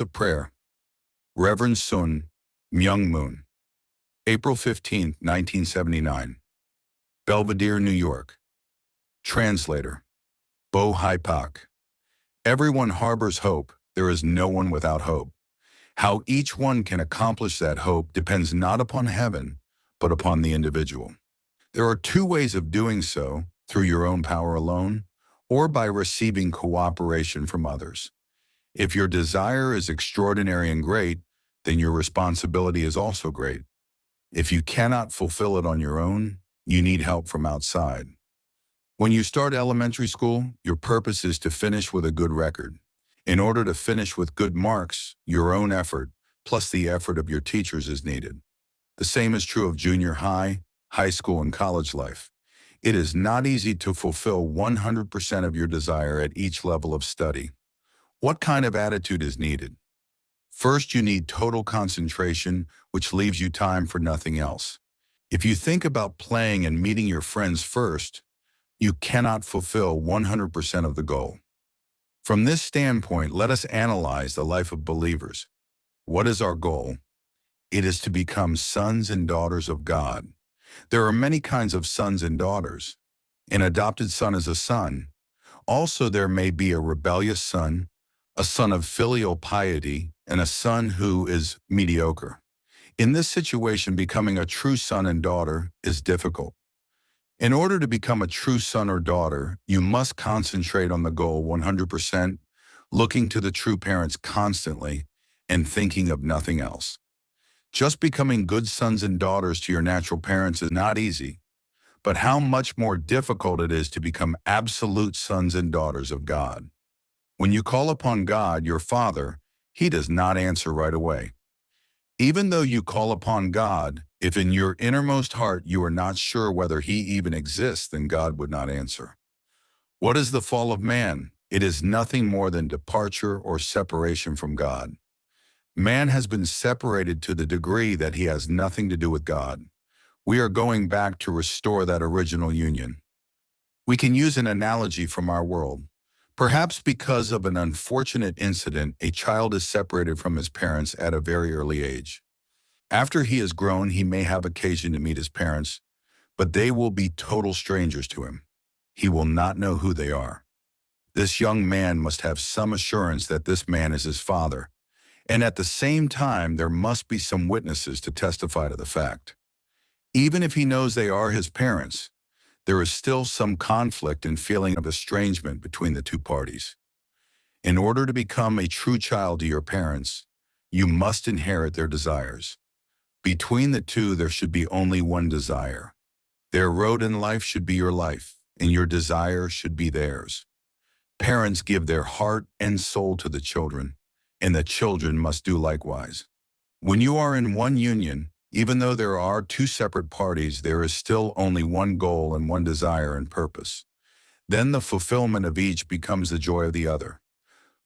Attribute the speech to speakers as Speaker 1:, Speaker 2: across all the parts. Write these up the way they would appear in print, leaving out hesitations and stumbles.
Speaker 1: The Prayer. Reverend Sun, Myung. April 15, 1979. Belvedere, New York. Translator. Bo Hai Pak. Everyone harbors hope. There is no one without hope. How each one can accomplish that hope depends not upon heaven, but upon the individual. There are two ways of doing so, through your own power alone, or by receiving cooperation from others. If your desire is extraordinary and great, then your responsibility is also great. If you cannot fulfill it on your own, you need help from outside. When you start elementary school, your purpose is to finish with a good record. In order to finish with good marks, your own effort, plus the effort of your teachers, is needed. The same is true of junior high school, and college life. It is not easy to fulfill 100% of your desire at each level of study. What kind of attitude is needed? First, you need total concentration, which leaves you time for nothing else. If you think about playing and meeting your friends first, you cannot fulfill 100% of the goal. From this standpoint, let us analyze the life of believers. What is our goal? It is to become sons and daughters of God. There are many kinds of sons and daughters. An adopted son is a son. Also, there may be a rebellious son, a son of filial piety, and a son who is mediocre. In this situation, becoming a true son and daughter is difficult. In order to become a true son or daughter, you must concentrate on the goal 100%, looking to the true parents constantly, and thinking of nothing else. Just becoming good sons and daughters to your natural parents is not easy, but how much more difficult it is to become absolute sons and daughters of God. When you call upon God, your Father, He does not answer right away. Even though you call upon God, if in your innermost heart you are not sure whether He even exists, then God would not answer. What is the fall of man? It is nothing more than departure or separation from God. Man has been separated to the degree that he has nothing to do with God. We are going back to restore that original union. We can use an analogy from our world. Perhaps because of an unfortunate incident, a child is separated from his parents at a very early age. After he is grown, he may have occasion to meet his parents, but they will be total strangers to him. He will not know who they are. This young man must have some assurance that this man is his father, and at the same time, there must be some witnesses to testify to the fact. Even if he knows they are his parents, there is still some conflict and feeling of estrangement between the two parties. In order to become a true child to your parents, you must inherit their desires. Between the two, there should be only one desire. Their road in life should be your life, and your desire should be theirs. Parents give their heart and soul to the children, and the children must do likewise. When you are in one union, even though there are two separate parties, there is still only one goal and one desire and purpose. Then the fulfillment of each becomes the joy of the other.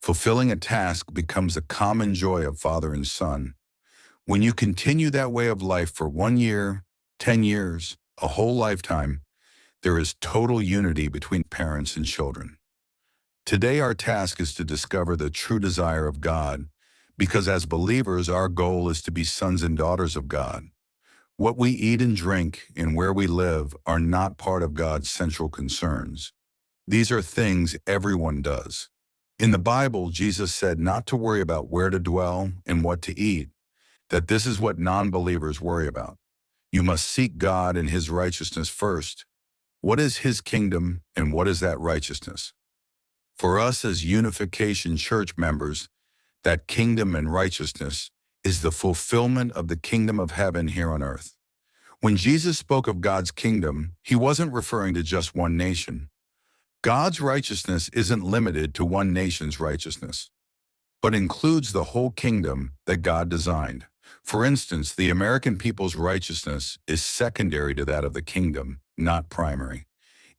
Speaker 1: Fulfilling a task becomes the common joy of father and son. When you continue that way of life for 1 year, 10 years, a whole lifetime, there is total unity between parents and children. Today our task is to discover the true desire of God, because as believers our goal is to be sons and daughters of God. What we eat and drink and where we live are not part of God's central concerns. These are things everyone does. In the Bible, Jesus said not to worry about where to dwell and what to eat, that this is what non-believers worry about. You must seek God and His righteousness first. What is His kingdom and what is that righteousness? For us as Unification Church members, that kingdom and righteousness is the fulfillment of the kingdom of heaven here on earth. When Jesus spoke of God's kingdom, He wasn't referring to just one nation. God's righteousness isn't limited to one nation's righteousness, but includes the whole kingdom that God designed. For instance, the American people's righteousness is secondary to that of the kingdom, not primary.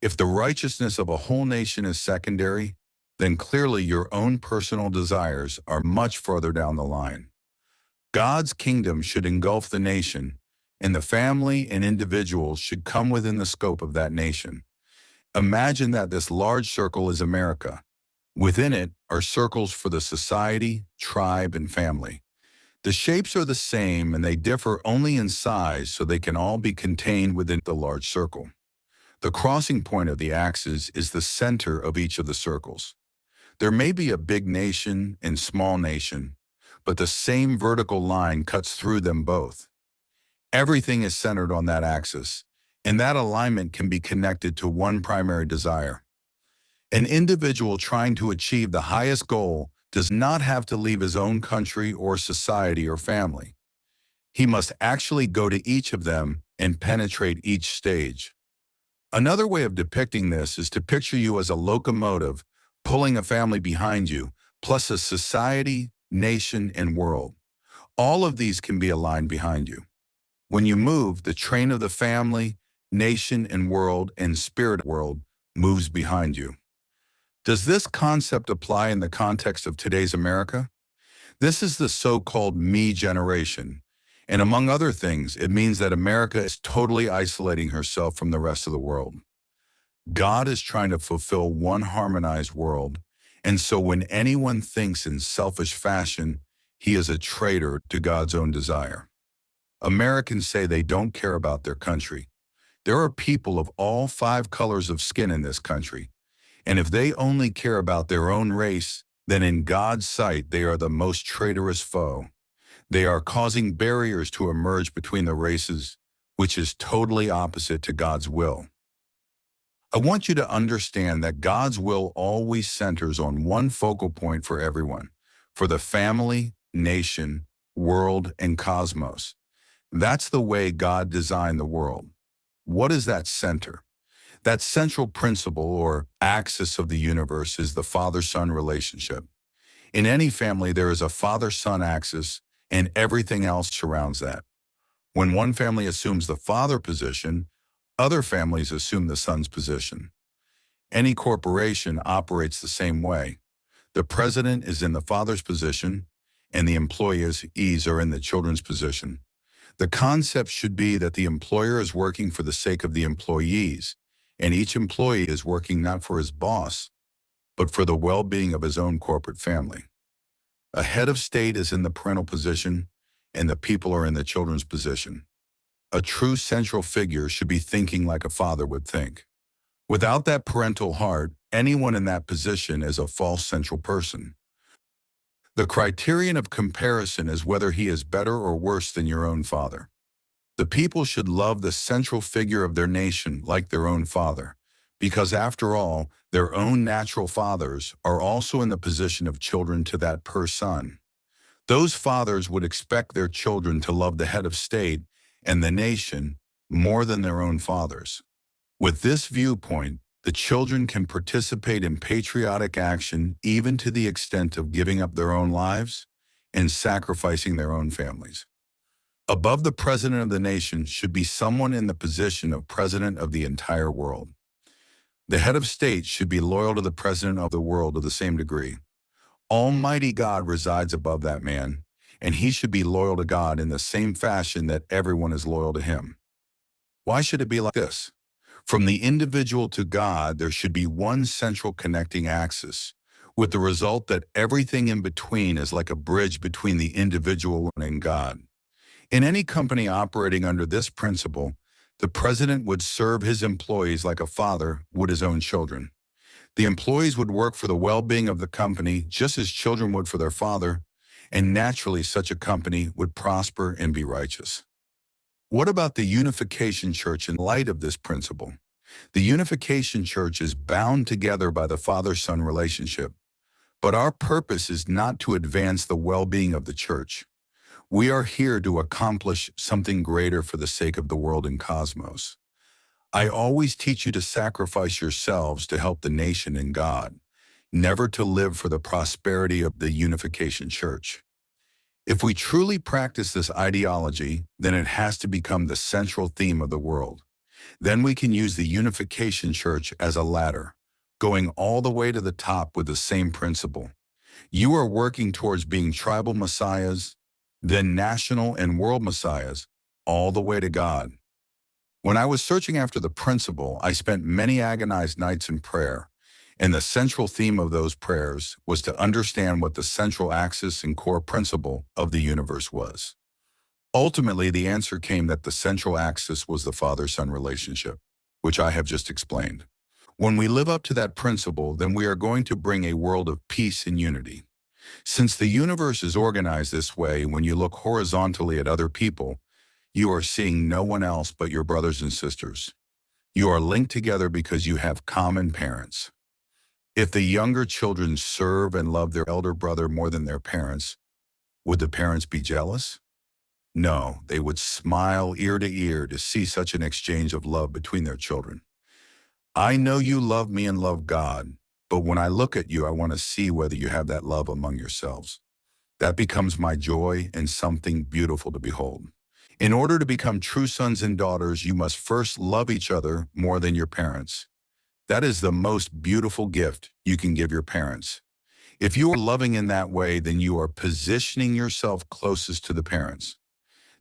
Speaker 1: If the righteousness of a whole nation is secondary, then clearly your own personal desires are much further down the line. God's kingdom should engulf the nation, and the family and individuals should come within the scope of that nation. Imagine that this large circle is America. Within it are circles for the society, tribe, and family. The shapes are the same and they differ only in size so they can all be contained within the large circle. The crossing point of the axis is the center of each of the circles. There may be a big nation and small nation, but the same vertical line cuts through them both. Everything is centered on that axis, and that alignment can be connected to one primary desire. An individual trying to achieve the highest goal does not have to leave his own country or society or family. He must actually go to each of them and penetrate each stage. Another way of depicting this is to picture you as a locomotive pulling a family behind you, plus a society, nation, and world. All of these can be aligned behind you. When you move, the train of the family, nation, and world and spirit world moves behind you. Does this concept apply in the context of today's America? This is the so-called me generation. And among other things, it means that America is totally isolating herself from the rest of the world. God is trying to fulfill one harmonized world, and so when anyone thinks in selfish fashion, he is a traitor to God's own desire. Americans say they don't care about their country. There are people of all 5 colors of skin in this country, and if they only care about their own race, then in God's sight they are the most traitorous foe. They are causing barriers to emerge between the races, which is totally opposite to God's will. I want you to understand that God's will always centers on one focal point for everyone, for the family, nation, world, and cosmos. That's the way God designed the world. What is that center? That central principle or axis of the universe is the father-son relationship. In any family, there is a father-son axis, and everything else surrounds that. When one family assumes the father position, other families assume the son's position. Any corporation operates the same way. The president is in the father's position, and the employees are in the children's position. The concept should be that the employer is working for the sake of the employees, and each employee is working not for his boss, but for the well-being of his own corporate family. A head of state is in the parental position, and the people are in the children's position. A true central figure should be thinking like a father would think. Without that parental heart, anyone in that position is a false central person. The criterion of comparison is whether he is better or worse than your own father. The people should love the central figure of their nation like their own father, because after all, their own natural fathers are also in the position of children to that son. Those fathers would expect their children to love the head of state and the nation more than their own fathers. With this viewpoint, the children can participate in patriotic action even to the extent of giving up their own lives and sacrificing their own families. Above the president of the nation should be someone in the position of president of the entire world. The head of state should be loyal to the president of the world to the same degree. Almighty God resides above that man, and he should be loyal to God in the same fashion that everyone is loyal to him. Why should it be like this? From the individual to God, there should be one central connecting axis, with the result that everything in between is like a bridge between the individual and God. In any company operating under this principle, the president would serve his employees like a father would his own children. The employees would work for the well-being of the company just as children would for their father, and naturally such a company would prosper and be righteous. What about the Unification Church in light of this principle? The Unification Church is bound together by the father-son relationship, but our purpose is not to advance the well-being of the church. We are here to accomplish something greater for the sake of the world and cosmos. I always teach you to sacrifice yourselves to help the nation and God, never to live for the prosperity of the Unification Church. If we truly practice this ideology, then it has to become the central theme of the world. Then we can use the Unification Church as a ladder, going all the way to the top with the same principle. You are working towards being tribal messiahs, then national and world messiahs, all the way to God. When I was searching after the principle, I spent many agonized nights in prayer, And the central theme of those prayers was to understand what the central axis and core principle of the universe was. Ultimately, the answer came that the central axis was the father-son relationship, which I have just explained. When we live up to that principle, then we are going to bring a world of peace and unity. Since the universe is organized this way, when you look horizontally at other people, you are seeing no one else but your brothers and sisters. You are linked together because you have common parents. If the younger children serve and love their elder brother more than their parents, would the parents be jealous? No, they would smile ear to ear to see such an exchange of love between their children. I know you love me and love God, but when I look at you, I want to see whether you have that love among yourselves. That becomes my joy and something beautiful to behold. In order to become true sons and daughters, you must first love each other more than your parents. That is the most beautiful gift you can give your parents. If you are loving in that way, then you are positioning yourself closest to the parents.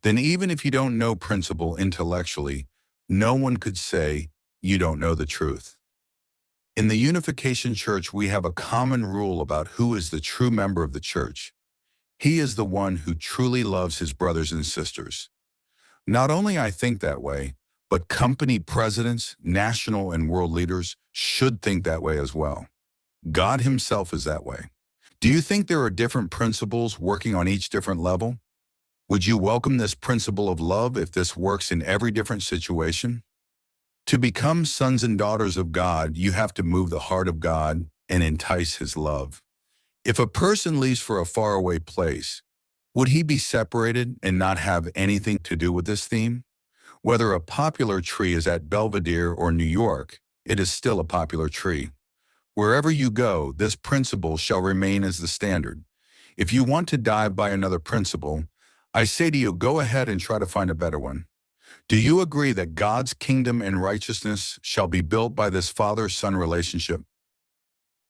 Speaker 1: Then even if you don't know principle intellectually, no one could say you don't know the truth. In the Unification Church, we have a common rule about who is the true member of the church. He is the one who truly loves his brothers and sisters. Not only I think that way, but company presidents, national and world leaders should think that way as well. God himself is that way. Do you think there are different principles working on each different level? Would you welcome this principle of love if this works in every different situation? To become sons and daughters of God, you have to move the heart of God and entice his love. If a person leaves for a faraway place, would he be separated and not have anything to do with this theme? Whether a popular tree is at Belvedere or New York, it is still a popular tree. Wherever you go, this principle shall remain as the standard. If you want to dive by another principle, I say to you, go ahead and try to find a better one. Do you agree that God's kingdom and righteousness shall be built by this father-son relationship?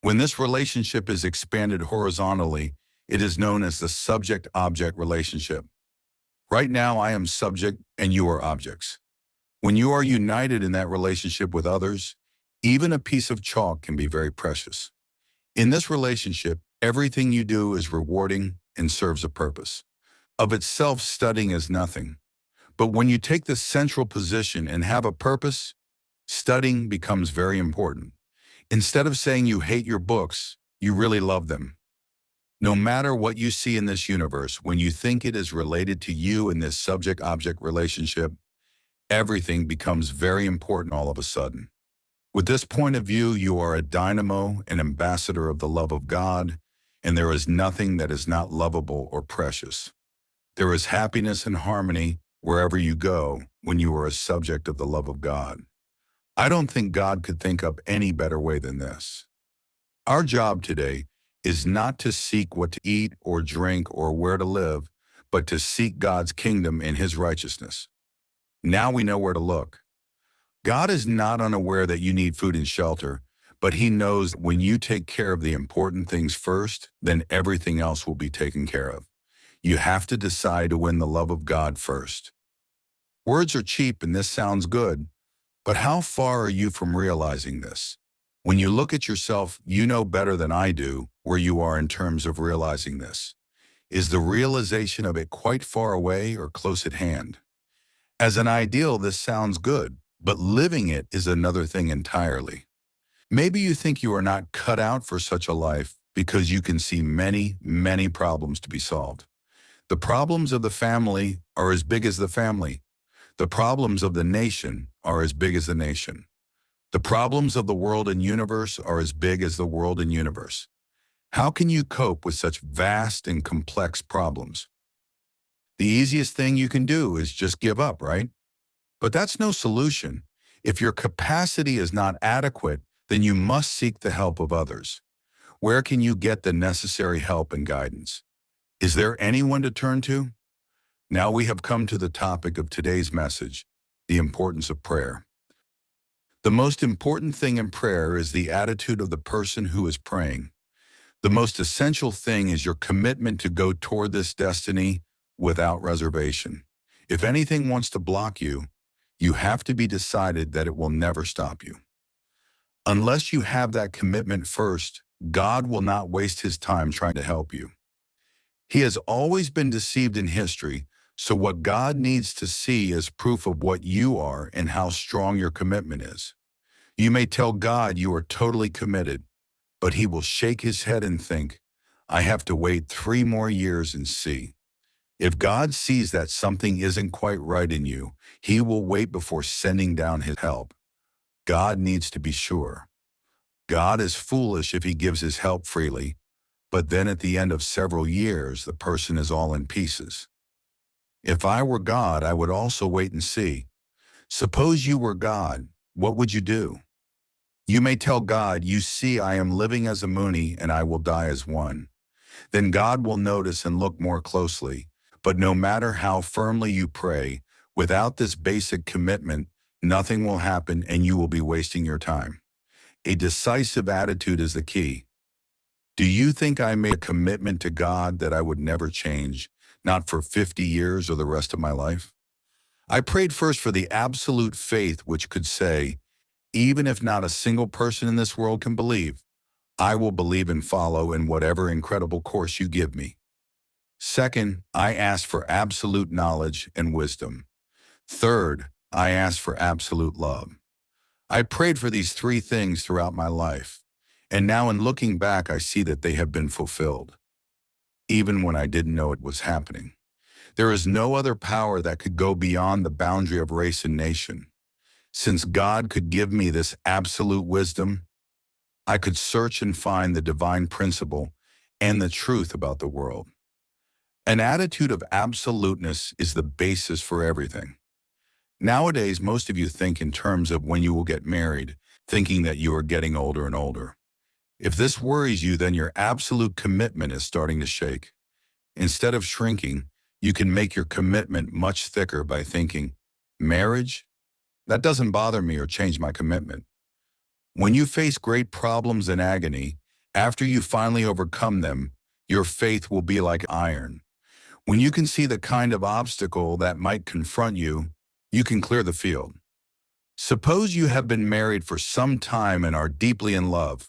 Speaker 1: When this relationship is expanded horizontally, it is known as the subject-object relationship. Right now, I am subject and you are objects. When you are united in that relationship with others, even a piece of chalk can be very precious. In this relationship, everything you do is rewarding and serves a purpose. Of itself, studying is nothing. But when you take the central position and have a purpose, studying becomes very important. Instead of saying you hate your books, you really love them. No matter what you see in this universe, when you think it is related to you in this subject-object relationship, everything becomes very important all of a sudden. With this point of view, you are a dynamo, an ambassador of the love of God, and there is nothing that is not lovable or precious. There is happiness and harmony wherever you go when you are a subject of the love of God. I don't think God could think up any better way than this. Our job today is not to seek what to eat or drink or where to live, but to seek God's kingdom and his righteousness. Now we know where to look. God is not unaware that you need food and shelter, but he knows when you take care of the important things first, then everything else will be taken care of. You have to decide to win the love of God first. Words are cheap and this sounds good, but how far are you from realizing this? When you look at yourself, you know better than I do where you are in terms of realizing this. Is the realization of it quite far away or close at hand? As an ideal, this sounds good, but living it is another thing entirely. Maybe you think you are not cut out for such a life because you can see many, many problems to be solved. The problems of the family are as big as the family. The problems of the nation are as big as the nation. The problems of the world and universe are as big as the world and universe. How can you cope with such vast and complex problems? The easiest thing you can do is just give up, right? But that's no solution. If your capacity is not adequate, then you must seek the help of others. Where can you get the necessary help and guidance? Is there anyone to turn to? Now we have come to the topic of today's message, the importance of prayer. The most important thing in prayer is the attitude of the person who is praying. The most essential thing is your commitment to go toward this destiny without reservation. If anything wants to block you, you have to be decided that it will never stop you. Unless you have that commitment first, God will not waste his time trying to help you. He has always been deceived in history, so what God needs to see is proof of what you are and how strong your commitment is. You may tell God you are totally committed, but he will shake his head and think, I have to wait 3 more years and see. If God sees that something isn't quite right in you, he will wait before sending down his help. God needs to be sure. God is foolish if he gives his help freely, but then at the end of several years, the person is all in pieces. If I were God, I would also wait and see. Suppose you were God, what would you do? You may tell God, you see, I am living as a Mooney and I will die as one. Then God will notice and look more closely. But no matter how firmly you pray, without this basic commitment, nothing will happen and you will be wasting your time. A decisive attitude is the key. Do you think I made a commitment to God that I would never change, not for 50 years or the rest of my life? I prayed first for the absolute faith which could say, even if not a single person in this world can believe, I will believe and follow in whatever incredible course you give me. Second, I asked for absolute knowledge and wisdom. Third, I asked for absolute love. I prayed for these 3 things throughout my life, and now in looking back, I see that they have been fulfilled, even when I didn't know it was happening. There is no other power that could go beyond the boundary of race and nation. Since God could give me this absolute wisdom, I could search and find the divine principle and the truth about the world. An attitude of absoluteness is the basis for everything. Nowadays, most of you think in terms of when you will get married, thinking that you are getting older and older. If this worries you, then your absolute commitment is starting to shake. Instead of shrinking, you can make your commitment much thicker by thinking, marriage? That doesn't bother me or change my commitment. When you face great problems and agony, after you finally overcome them, your faith will be like iron. When you can see the kind of obstacle that might confront you, you can clear the field. Suppose you have been married for some time and are deeply in love,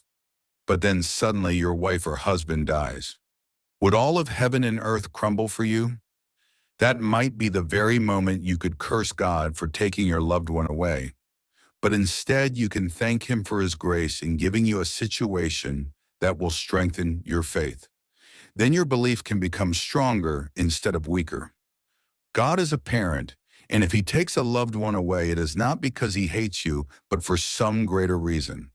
Speaker 1: but then suddenly your wife or husband dies. Would all of heaven and earth crumble for you? That might be the very moment you could curse God for taking your loved one away. But instead, you can thank him for his grace in giving you a situation that will strengthen your faith. Then your belief can become stronger instead of weaker. God is a parent, and if he takes a loved one away, it is not because he hates you, but for some greater reason.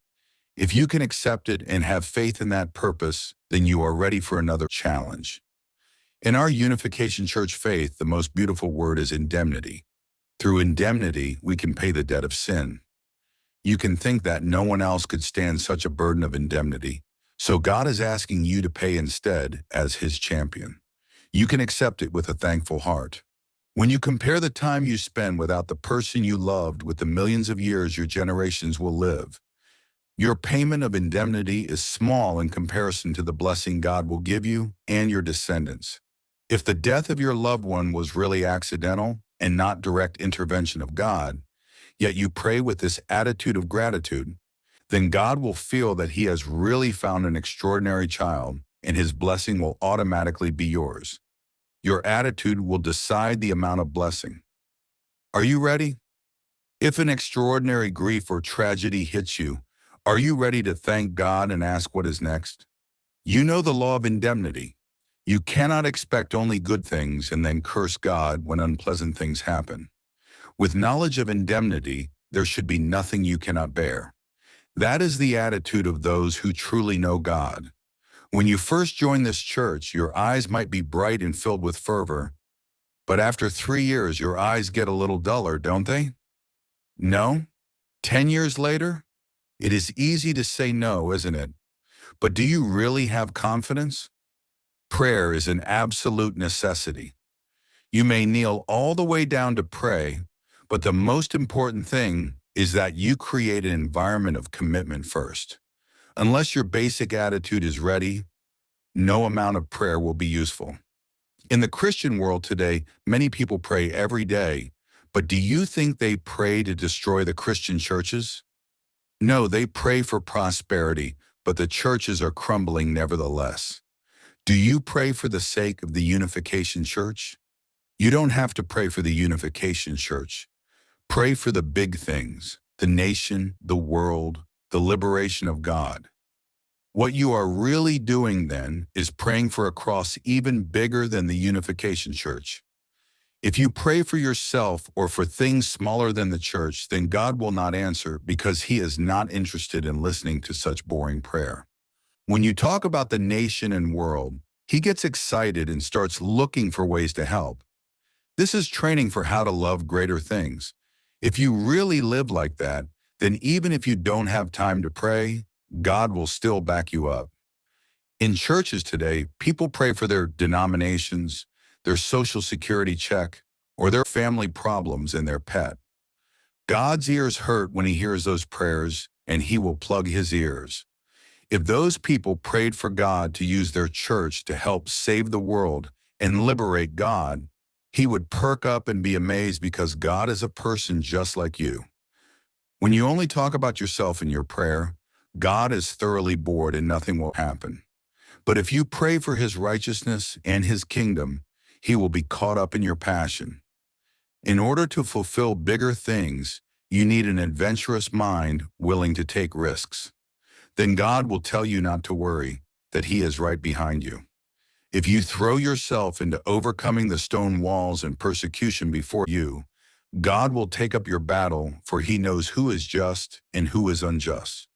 Speaker 1: If you can accept it and have faith in that purpose, then you are ready for another challenge. In our Unification Church faith, the most beautiful word is indemnity. Through indemnity, we can pay the debt of sin. You can think that no one else could stand such a burden of indemnity, so God is asking you to pay instead as his champion. You can accept it with a thankful heart. When you compare the time you spend without the person you loved with the millions of years your generations will live, your payment of indemnity is small in comparison to the blessing God will give you and your descendants. If the death of your loved one was really accidental and not direct intervention of God, yet you pray with this attitude of gratitude, then God will feel that he has really found an extraordinary child, and his blessing will automatically be yours. Your attitude will decide the amount of blessing. Are you ready? If an extraordinary grief or tragedy hits you, are you ready to thank God and ask what is next? You know the law of indemnity. You cannot expect only good things and then curse God when unpleasant things happen. With knowledge of indemnity, there should be nothing you cannot bear. That is the attitude of those who truly know God. When you first join this church, your eyes might be bright and filled with fervor, but after 3 years, your eyes get a little duller, don't they? No? 10 years later? It is easy to say no, isn't it? But do you really have confidence? Prayer is an absolute necessity. You may kneel all the way down to pray, but the most important thing is that you create an environment of commitment first. Unless your basic attitude is ready, no amount of prayer will be useful. In the Christian world today, many people pray every day, but do you think they pray to destroy the Christian churches? No, they pray for prosperity, but the churches are crumbling nevertheless. Do you pray for the sake of the unification church? You don't have to pray for the unification church. Pray for the big things, the nation, the world, the liberation of God. What you are really doing then is praying for a cross even bigger than the unification church. If you pray for yourself or for things smaller than the church, then God will not answer because he is not interested in listening to such boring prayer. When you talk about the nation and world, he gets excited and starts looking for ways to help. This is training for how to love greater things. If you really live like that, then even if you don't have time to pray, God will still back you up. In churches today, people pray for their denominations, their social security check, or their family problems and their pet. God's ears hurt when he hears those prayers, and he will plug his ears. If those people prayed for God to use their church to help save the world and liberate God, he would perk up and be amazed because God is a person just like you. When you only talk about yourself in your prayer, God is thoroughly bored and nothing will happen. But if you pray for his righteousness and his kingdom, he will be caught up in your passion. In order to fulfill bigger things, you need an adventurous mind willing to take risks. Then God will tell you not to worry, that he is right behind you. If you throw yourself into overcoming the stone walls and persecution before you, God will take up your battle, for he knows who is just and who is unjust.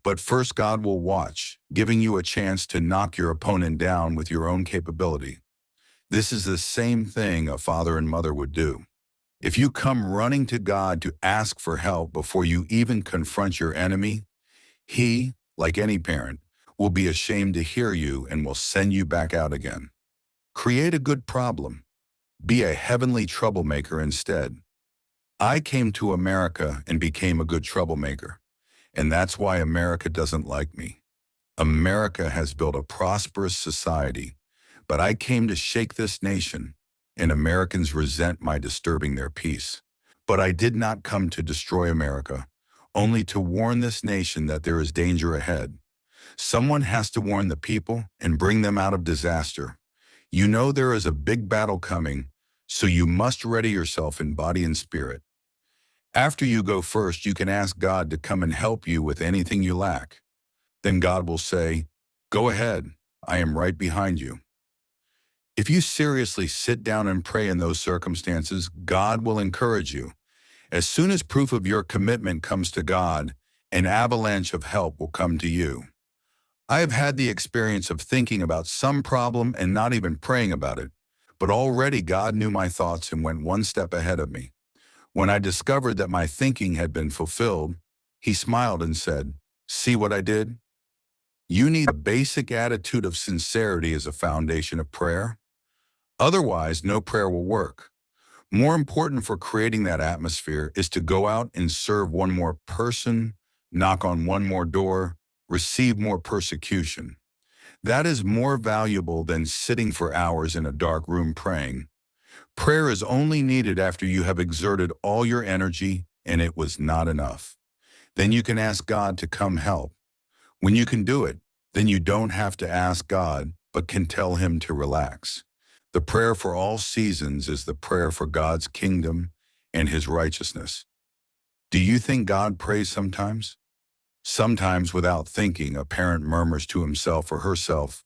Speaker 1: But first God will watch, giving you a chance to knock your opponent down with your own capability. This is the same thing a father and mother would do. If you come running to God to ask for help before you even confront your enemy, he, like any parent, will be ashamed to hear you and will send you back out again. Create a good problem. Be a heavenly troublemaker instead. I came to America and became a good troublemaker, and that's why America doesn't like me. America has built a prosperous society, but I came to shake this nation, and Americans resent my disturbing their peace. But I did not come to destroy America, only to warn this nation that there is danger ahead. Someone has to warn the people and bring them out of disaster. You know there is a big battle coming, so you must ready yourself in body and spirit. After you go first, you can ask God to come and help you with anything you lack. Then God will say, "Go ahead, I am right behind you." If you seriously sit down and pray in those circumstances, God will encourage you. As soon as proof of your commitment comes to God, an avalanche of help will come to you. I have had the experience of thinking about some problem and not even praying about it, but already God knew my thoughts and went one step ahead of me. When I discovered that my thinking had been fulfilled, he smiled and said, "See what I did?" You need a basic attitude of sincerity as a foundation of prayer. Otherwise, no prayer will work. More important for creating that atmosphere is to go out and serve one more person, knock on one more door, receive more persecution. That is more valuable than sitting for hours in a dark room praying. Prayer is only needed after you have exerted all your energy and it was not enough. Then you can ask God to come help. When you can do it, then you don't have to ask God, but can tell him to relax. The prayer for all seasons is the prayer for God's kingdom and his righteousness. Do you think God prays sometimes? Sometimes without thinking, a parent murmurs to himself or herself,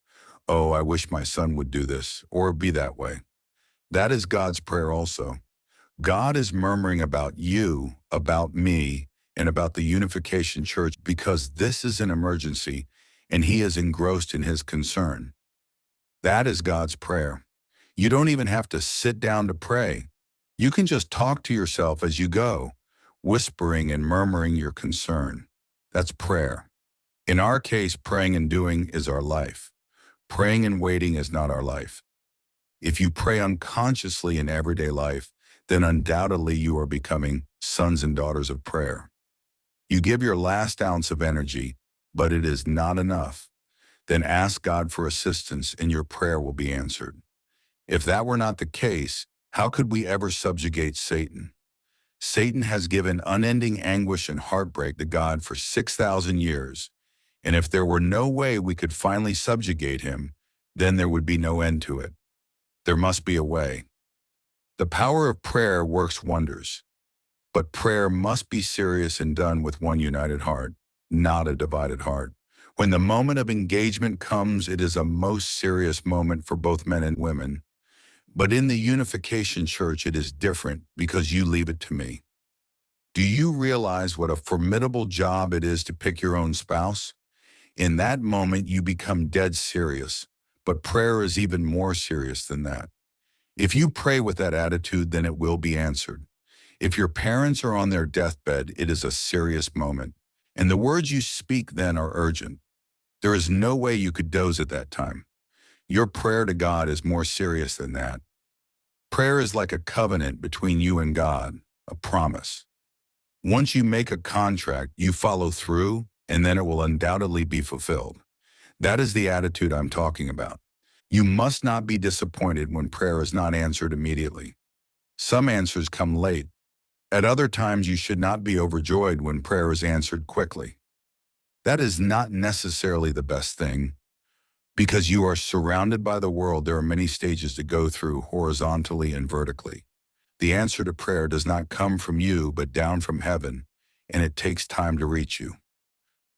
Speaker 1: "Oh, I wish my son would do this or be that way." That is God's prayer also. God is murmuring about you, about me, and about the unification church because this is an emergency and he is engrossed in his concern. That is God's prayer. You don't even have to sit down to pray. You can just talk to yourself as you go, whispering and murmuring your concern. That's prayer. In our case, praying and doing is our life. Praying and waiting is not our life. If you pray unconsciously in everyday life, then undoubtedly you are becoming sons and daughters of prayer. You give your last ounce of energy, but it is not enough. Then ask God for assistance and your prayer will be answered. If that were not the case, how could we ever subjugate Satan? Satan has given unending anguish and heartbreak to God for 6,000 years, and if there were no way we could finally subjugate him, then there would be no end to it. There must be a way. The power of prayer works wonders, but prayer must be serious and done with one united heart, not a divided heart. When the moment of engagement comes, it is a most serious moment for both men and women. But in the Unification Church, it is different because you leave it to me. Do you realize what a formidable job it is to pick your own spouse? In that moment, you become dead serious, but prayer is even more serious than that. If you pray with that attitude, then it will be answered. If your parents are on their deathbed, it is a serious moment, and the words you speak then are urgent. There is no way you could doze at that time. Your prayer to God is more serious than that. Prayer is like a covenant between you and God, a promise. Once you make a contract, you follow through, and then it will undoubtedly be fulfilled. That is the attitude I'm talking about. You must not be disappointed when prayer is not answered immediately. Some answers come late. At other times, you should not be overjoyed when prayer is answered quickly. That is not necessarily the best thing. Because you are surrounded by the world, there are many stages to go through horizontally and vertically. The answer to prayer does not come from you, but down from heaven, and it takes time to reach you.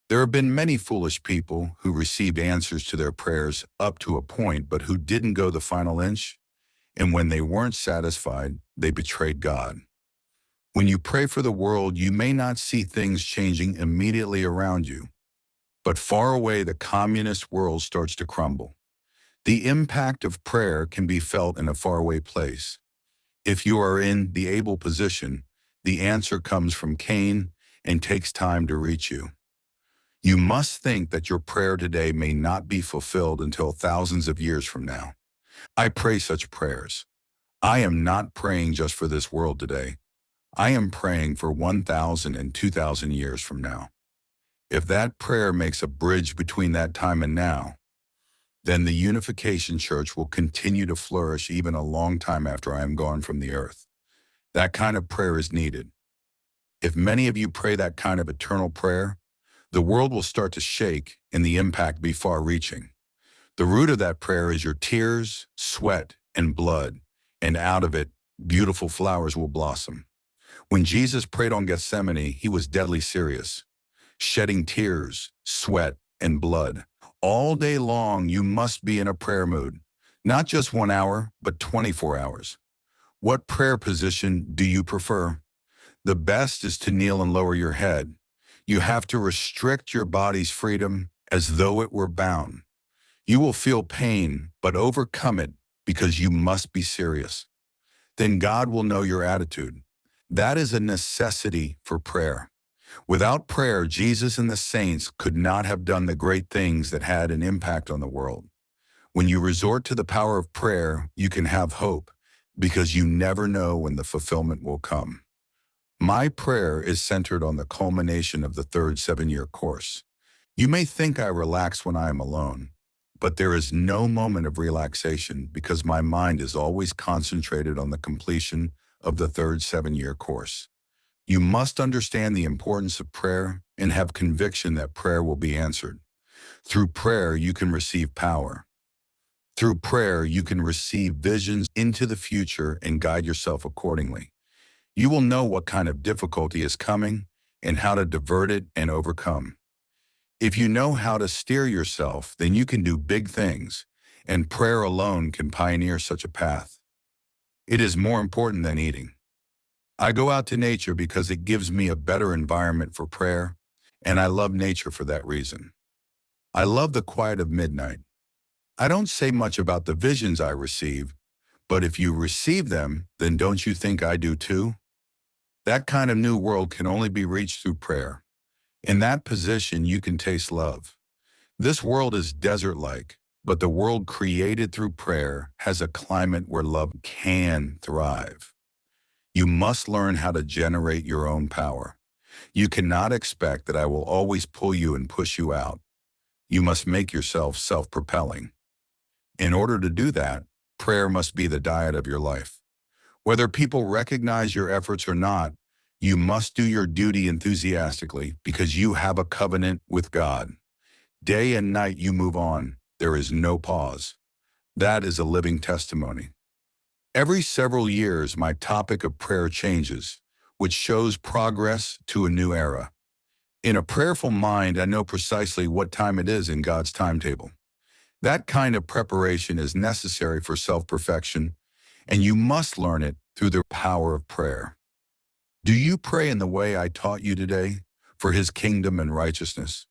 Speaker 1: There have been many foolish people who received answers to their prayers up to a point, but who didn't go the final inch, and when they weren't satisfied, they betrayed God. When you pray for the world, you may not see things changing immediately around you, but far away the communist world starts to crumble. The impact of prayer can be felt in a faraway place. If you are in the able position, the answer comes from Cain and takes time to reach you. You must think that your prayer today may not be fulfilled until thousands of years from now. I pray such prayers. I am not praying just for this world today. I am praying for 1,000 and 2,000 years from now. If that prayer makes a bridge between that time and now, then the Unification Church will continue to flourish even a long time after I am gone from the earth. That kind of prayer is needed. If many of you pray that kind of eternal prayer, the world will start to shake and the impact be far-reaching. The root of that prayer is your tears, sweat, and blood, and out of it, beautiful flowers will blossom. When Jesus prayed on Gethsemane, he was deadly serious, shedding tears, sweat, and blood. All day long, you must be in a prayer mood, not just 1 hour, but 24 hours. What prayer position do you prefer? The best is to kneel and lower your head. You have to restrict your body's freedom as though it were bound. You will feel pain, but overcome it because you must be serious. Then God will know your attitude. That is a necessity for prayer. Without prayer, Jesus and the saints could not have done the great things that had an impact on the world. When you resort to the power of prayer, you can have hope because you never know when the fulfillment will come. My prayer is centered on the culmination of the third 7-year course. You may think I relax when I am alone, but there is no moment of relaxation because my mind is always concentrated on the completion of the third 7-year course. You must understand the importance of prayer and have conviction that prayer will be answered. Through prayer, you can receive power. Through prayer, you can receive visions into the future and guide yourself accordingly. You will know what kind of difficulty is coming and how to divert it and overcome. If you know how to steer yourself, then you can do big things, and prayer alone can pioneer such a path. It is more important than eating. I go out to nature because it gives me a better environment for prayer, and I love nature for that reason. I love the quiet of midnight. I don't say much about the visions I receive, but if you receive them, then don't you think I do too? That kind of new world can only be reached through prayer. In that position, you can taste love. This world is desert-like, but the world created through prayer has a climate where love can thrive. You must learn how to generate your own power. You cannot expect that I will always pull you and push you out. You must make yourself self-propelling. In order to do that, prayer must be the diet of your life. Whether people recognize your efforts or not, You must do your duty enthusiastically because you have a covenant with God. Day and night you move on. There is no pause. That is a living testimony. Every several years, my topic of prayer changes, which shows progress to a new era. In a prayerful mind, I know precisely what time it is in God's timetable. That kind of preparation is necessary for self-perfection, and you must learn it through the power of prayer. Do you pray in the way I taught you today, for His kingdom and righteousness?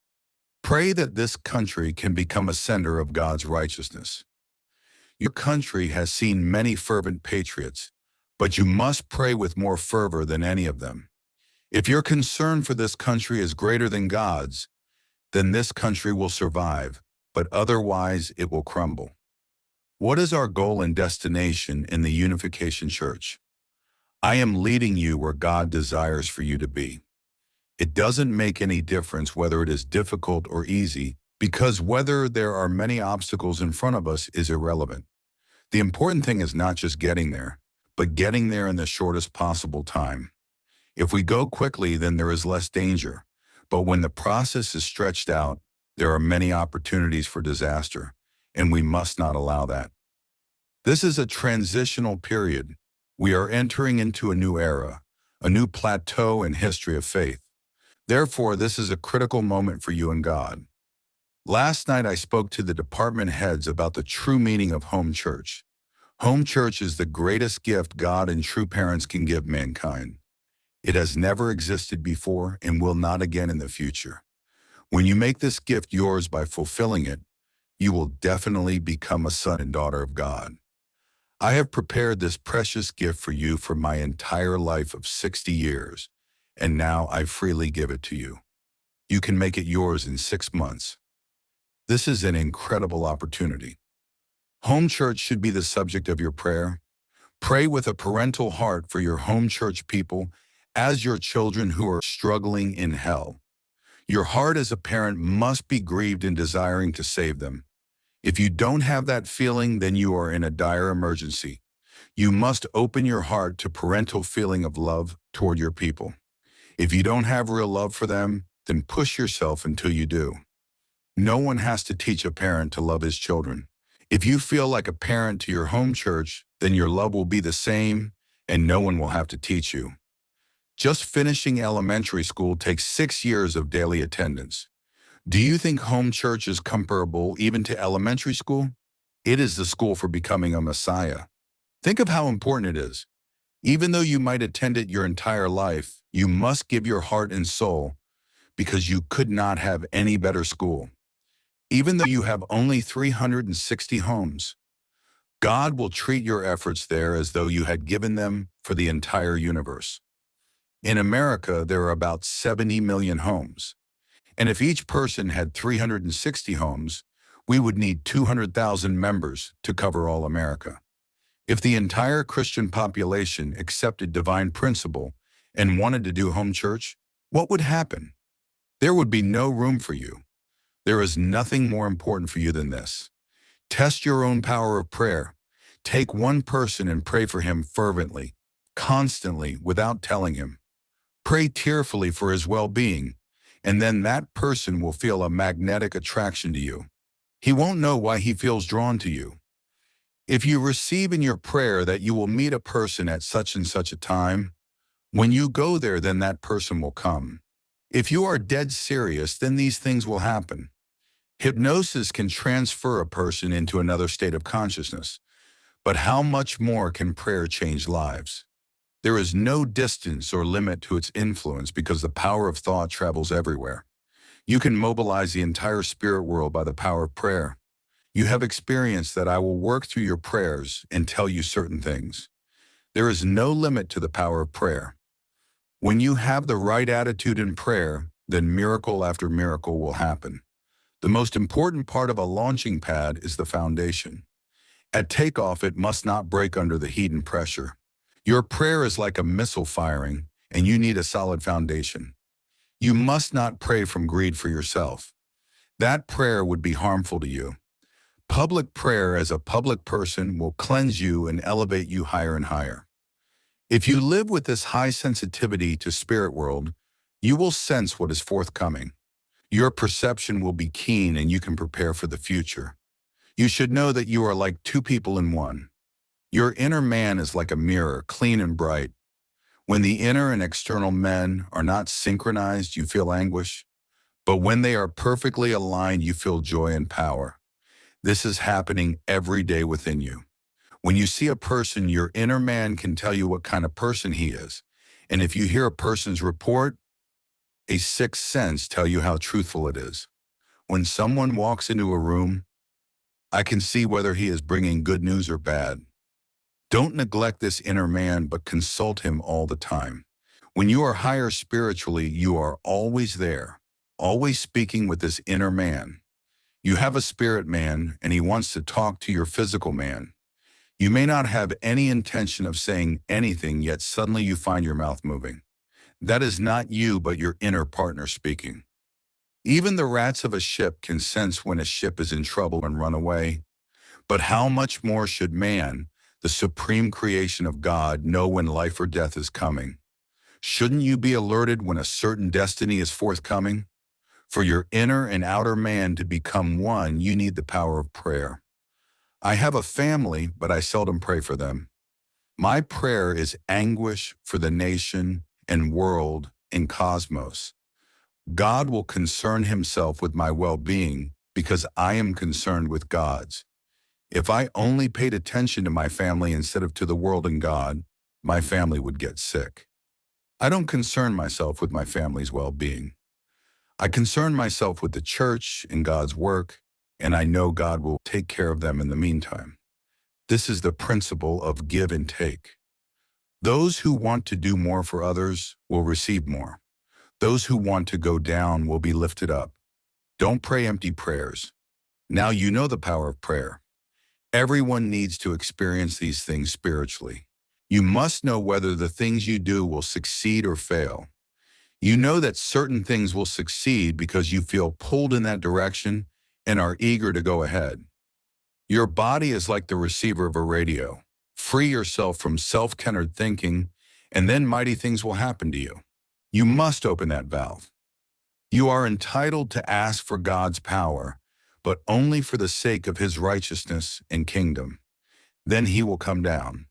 Speaker 1: Pray that this country can become a center of God's righteousness. Your country has seen many fervent patriots, but you must pray with more fervor than any of them. If your concern for this country is greater than God's, then this country will survive, but otherwise it will crumble. What is our goal and destination in the Unification Church? I am leading you where God desires for you to be. It doesn't make any difference whether it is difficult or easy, because whether there are many obstacles in front of us is irrelevant. The important thing is not just getting there, but getting there in the shortest possible time. If we go quickly, then there is less danger. But when the process is stretched out, there are many opportunities for disaster, and we must not allow that. This is a transitional period. We are entering into a new era, a new plateau in history of faith. Therefore, this is a critical moment for you and God. Last night, I spoke to the department heads about the true meaning of home church. Home church is the greatest gift God and true parents can give mankind. It has never existed before and will not again in the future. When you make this gift yours by fulfilling it, you will definitely become a son and daughter of God. I have prepared this precious gift for you for my entire life of 60 years, and now I freely give it to you. You can make it yours in 6 months. This is an incredible opportunity. Home church should be the subject of your prayer. Pray with a parental heart for your home church people as your children who are struggling in hell. Your heart as a parent must be grieved in desiring to save them. If you don't have that feeling, then you are in a dire emergency. You must open your heart to parental feeling of love toward your people. If you don't have real love for them, then push yourself until you do. No one has to teach a parent to love his children. If you feel like a parent to your home church, then your love will be the same, and no one will have to teach you. Just finishing elementary school takes 6 years of daily attendance. Do you think home church is comparable even to elementary school? It is the school for becoming a Messiah. Think of how important it is. Even though you might attend it your entire life, you must give your heart and soul because you could not have any better school. Even though you have only 360 homes, God will treat your efforts there as though you had given them for the entire universe. In America, there are about 70 million homes. And if each person had 360 homes, we would need 200,000 members to cover all America. If the entire Christian population accepted divine principle and wanted to do home church, what would happen? There would be no room for you. There is nothing more important for you than this. Test your own power of prayer. Take one person and pray for him fervently, constantly, without telling him. Pray tearfully for his well-being, and then that person will feel a magnetic attraction to you. He won't know why he feels drawn to you. If you receive in your prayer that you will meet a person at such and such a time, when you go there, then that person will come. If you are dead serious, then these things will happen. Hypnosis can transfer a person into another state of consciousness, but how much more can prayer change lives? There is no distance or limit to its influence because the power of thought travels everywhere. You can mobilize the entire spirit world by the power of prayer. You have experienced that I will work through your prayers and tell you certain things. There is no limit to the power of prayer. When you have the right attitude in prayer, then miracle after miracle will happen. The most important part of a launching pad is the foundation. At takeoff, it must not break under the heat and pressure. Your prayer is like a missile firing, and you need a solid foundation. You must not pray from greed for yourself. That prayer would be harmful to you. Public prayer as a public person will cleanse you and elevate you higher and higher. If you live with this high sensitivity to spirit world, you will sense what is forthcoming. Your perception will be keen and you can prepare for the future. You should know that you are like two people in one. Your inner man is like a mirror, clean and bright. When the inner and external men are not synchronized, you feel anguish. But when they are perfectly aligned, you feel joy and power. This is happening every day within you. When you see a person, your inner man can tell you what kind of person he is. And if you hear a person's report, a sixth sense tell you how truthful it is. When someone walks into a room, I can see whether he is bringing good news or bad. Don't neglect this inner man, but consult him all the time. When you are higher spiritually, you are always there, always speaking with this inner man. You have a spirit man, and he wants to talk to your physical man. You may not have any intention of saying anything, yet suddenly you find your mouth moving. That is not you, but your inner partner speaking. Even the rats of a ship can sense when a ship is in trouble and run away. But how much more should man, the supreme creation of God, know when life or death is coming? Shouldn't you be alerted when a certain destiny is forthcoming? For your inner and outer man to become one, you need the power of prayer. I have a family, but I seldom pray for them. My prayer is anguish for the nation and world and cosmos. God will concern himself with my well-being because I am concerned with God's. If I only paid attention to my family instead of to the world and God, my family would get sick. I don't concern myself with my family's well-being. I concern myself with the church and God's work, and I know God will take care of them in the meantime. This is the principle of give and take. Those who want to do more for others will receive more. Those who want to go down will be lifted up. Don't pray empty prayers. Now you know the power of prayer. Everyone needs to experience these things spiritually. You must know whether the things you do will succeed or fail. You know that certain things will succeed because you feel pulled in that direction and are eager to go ahead. Your body is like the receiver of a radio. Free yourself from self-centered thinking, and then mighty things will happen to you. You must open that valve. You are entitled to ask for God's power, but only for the sake of his righteousness and kingdom. Then he will come down.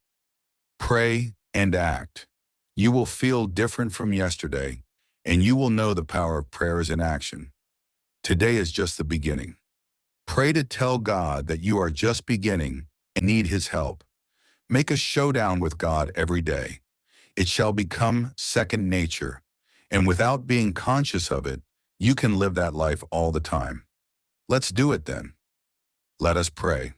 Speaker 1: Pray and act. You will feel different from yesterday, and you will know the power of prayer is in action. Today is just the beginning. Pray to tell God that you are just beginning and need his help. Make a showdown with God every day. It shall become second nature, and without being conscious of it, you can live that life all the time. Let's do it then. Let us pray.